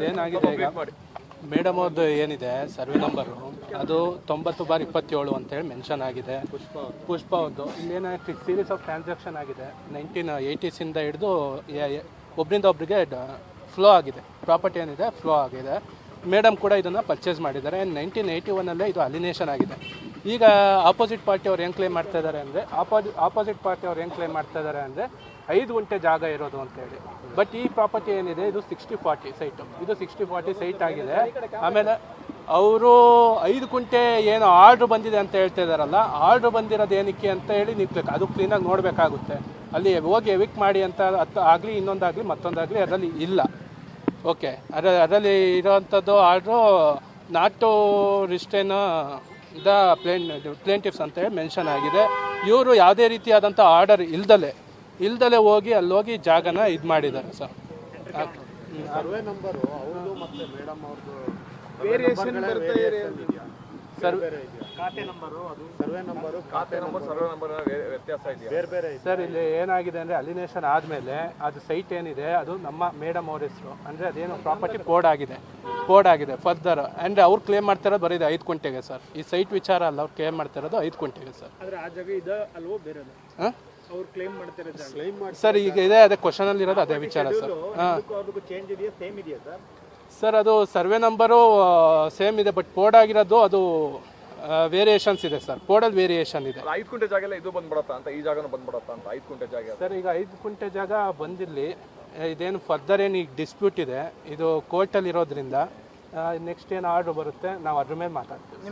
ಏನಾಗಿದೆ ಈಗ ಮೇಡಮ್ ಅವ್ರದ್ದು ಏನಿದೆ ಸರ್ವೆ ನಂಬರು ಅದು 90/27 ಅಂತೇಳಿ ಮೆನ್ಷನ್ ಆಗಿದೆ. ಪುಷ್ಪ ಅವ್ರದ್ದು ಇಲ್ಲೇನಾಗಿ ಸೀರೀಸ್ ಆಫ್ ಟ್ರಾನ್ಸಾಕ್ಷನ್ ಆಗಿದೆ 1980s ಹಿಡಿದು ಒಬ್ಬರಿಂದ ಒಬ್ಬರಿಗೆ ಫ್ಲೋ ಆಗಿದೆ. ಪ್ರಾಪರ್ಟಿ ಏನಿದೆ ಫ್ಲೋ ಆಗಿದೆ. ಮೇಡಮ್ ಕೂಡ ಇದನ್ನು ಪರ್ಚೇಸ್ ಮಾಡಿದ್ದಾರೆ. 1981 ಇದು ಅಲಿನೇಷನ್ ಆಗಿದೆ. ಈಗ ಆಪೋಸಿಟ್ ಪಾರ್ಟಿ ಅವ್ರು ಏನು ಕ್ಲೇಮ್ ಮಾಡ್ತಾ ಇದ್ದಾರೆ ಅಂದರೆ ಆಪೋಸಿಟ್ ಪಾರ್ಟಿ ಅವ್ರು ಏನು ಕ್ಲೇಮ್ ಮಾಡ್ತಾ ಇದ್ದಾರೆ ಅಂದರೆ 5 ಗುಂಟೆ ಜಾಗ ಇರೋದು ಅಂತೇಳಿ. ಬಟ್ ಈ ಪ್ರಾಪರ್ಟಿ ಏನಿದೆ ಇದು 60/40 ಸೈಟು. ಇದು 60/40 ಸೈಟ್ ಆಗಿದೆ. ಆಮೇಲೆ ಅವರು 5 ಗುಂಟೆ ಏನು ಆರ್ಡ್ರ್ ಬಂದಿದೆ ಅಂತ ಹೇಳ್ತಾ ಇದ್ದಾರಲ್ಲ, ಆರ್ಡ್ರ್ ಬಂದಿರೋದು ಏನಕ್ಕೆ ಅಂತ ಹೇಳಿ ನೀವು ಅದು ಕ್ಲೀನಾಗಿ ನೋಡಬೇಕಾಗುತ್ತೆ. ಅಲ್ಲಿ ಹೋಗಿ ಎವಿಕ್ಟ್ ಮಾಡಿ ಅಂತ ಆಗಲಿ ಇನ್ನೊಂದಾಗಲಿ ಮತ್ತೊಂದಾಗಲಿ ಅದರಲ್ಲಿ ಇಲ್ಲ. ಓಕೆ, ಅದರಲ್ಲಿ ಇರೋವಂಥದ್ದು ಆರ್ಡ್ರು ನಾಟ್ ಟು ರಿಸ್ಟೇನ್ ದ ಪ್ಲೇಂಟಿಫ್ಸ್ ಅಂತ ಹೇಳಿ ಮೆನ್ಷನ್ ಆಗಿದೆ. ಇವರು ಯಾವುದೇ ರೀತಿಯಾದಂಥ ಆರ್ಡರ್ ಇಲ್ದಲೆ ಹೋಗಿ ಅಲ್ಲೋಗಿ ಜಾಗನ ಇದು ಮಾಡಿದ್ದಾರೆ ಸರ್. ಸರ್ವೆ ನಂಬರು ಅವರು ಮತ್ತೆ ಮೇಡಮ್ ಅವ್ರದ್ದು ಖಾತೆ ನಂಬರು ಅದು ಸರ್ವೆ ನಂಬರು ಖಾತೆ ನಂಬರ್ ಸರ್ವೆ ನಂಬರ್ ವ್ಯತ್ಯಾಸ ಇದೆ, ಬೇರೆ ಇದೆ ಸರ್. ಇಲ್ಲಿ ಏನಾಗಿದೆ ಅಂದರೆ ಅಲಿನೇಷನ್ ಆದಮೇಲೆ ಅದು ಸೈಟ್ ಏನಿದೆ ಅದು ನಮ್ಮ ಮೇಡಮ್ ಅವ್ರ ಹೆಸರು. ಅಂದರೆ ಅದೇನು ಪ್ರಾಪರ್ಟಿ ಕೋಡ್ ಆಗಿದೆ ಫರ್ದರ್. ಅಂದರೆ ಅವ್ರು ಕ್ಲೇಮ್ ಮಾಡ್ತಿರೋದು ಬರೀ 5 ಗುಂಟೆಗೆ ಸರ್. ಈ ಸೈಟ್ ವಿಚಾರ ಅಲ್ಲ, ಅವ್ರು ಕ್ಲೇಮ್ ಮಾಡ್ತಿರೋದು 5 ಗುಂಟೆಗೆ ಸರ್. ಆದರೆ ಆ ಜಾಗ ಇದೆ ಅಲ್ವೋ ಬೇರೆ ಹಾಂ ಅವ್ರು ಕ್ಲೇಮ್ ಮಾಡ್ತಿರೋದು ಸರ್. ಈಗ ಇದೆ ಅದೇ ಕ್ವಶನಲ್ಲಿ ಇರೋದು ಅದೇ ವಿಚಾರ ಸರ್. ಚೇಂಜ್ ಇದೆಯಾ ಸೇಮ್ ಇದೆಯಾ ಸರ್? ಸರ್ ಅದು ಸರ್ವೆ ನಂಬರು ಸೇಮ್ ಇದೆ, ಬಟ್ ಕೋಡ್ ಆಗಿರೋದು ಅದು ವೇರಿಯೇಷನ್ಸ್ ಇದೆ ಸರ್. ಕೋಡಲ್ಲಿ ವೇರಿಯೇಷನ್ ಇದೆ. 5 ಗುಂಟೆ ಜಾಗ ಎಲ್ಲ ಇದು ಬಂದ್ಬಿಡತ್ತಾ ಅಂತ, ಈ ಜಾಗನೂ ಬಂದ್ಬಿಡತ್ತಾ ಅಂತ 5 ಗುಂಟೆ ಜಾಗ ಸರ್. ಈಗ 5 ಗುಂಟೆ ಜಾಗ ಬಂದಿರಲಿ, ಇದೇನು ಫರ್ದರ್ ಏನು ಈಗ ಡಿಸ್ಪ್ಯೂಟ್ ಇದೆ, ಇದು ಕೋರ್ಟಲ್ಲಿ ಇರೋದ್ರಿಂದ ನೆಕ್ಸ್ಟ್ ಏನು ಆರ್ಡ್ರ್ ಬರುತ್ತೆ ನಾವು ಅದ್ರ ಮೇಲೆ ಮಾತಾಡ್ತೀವಿ.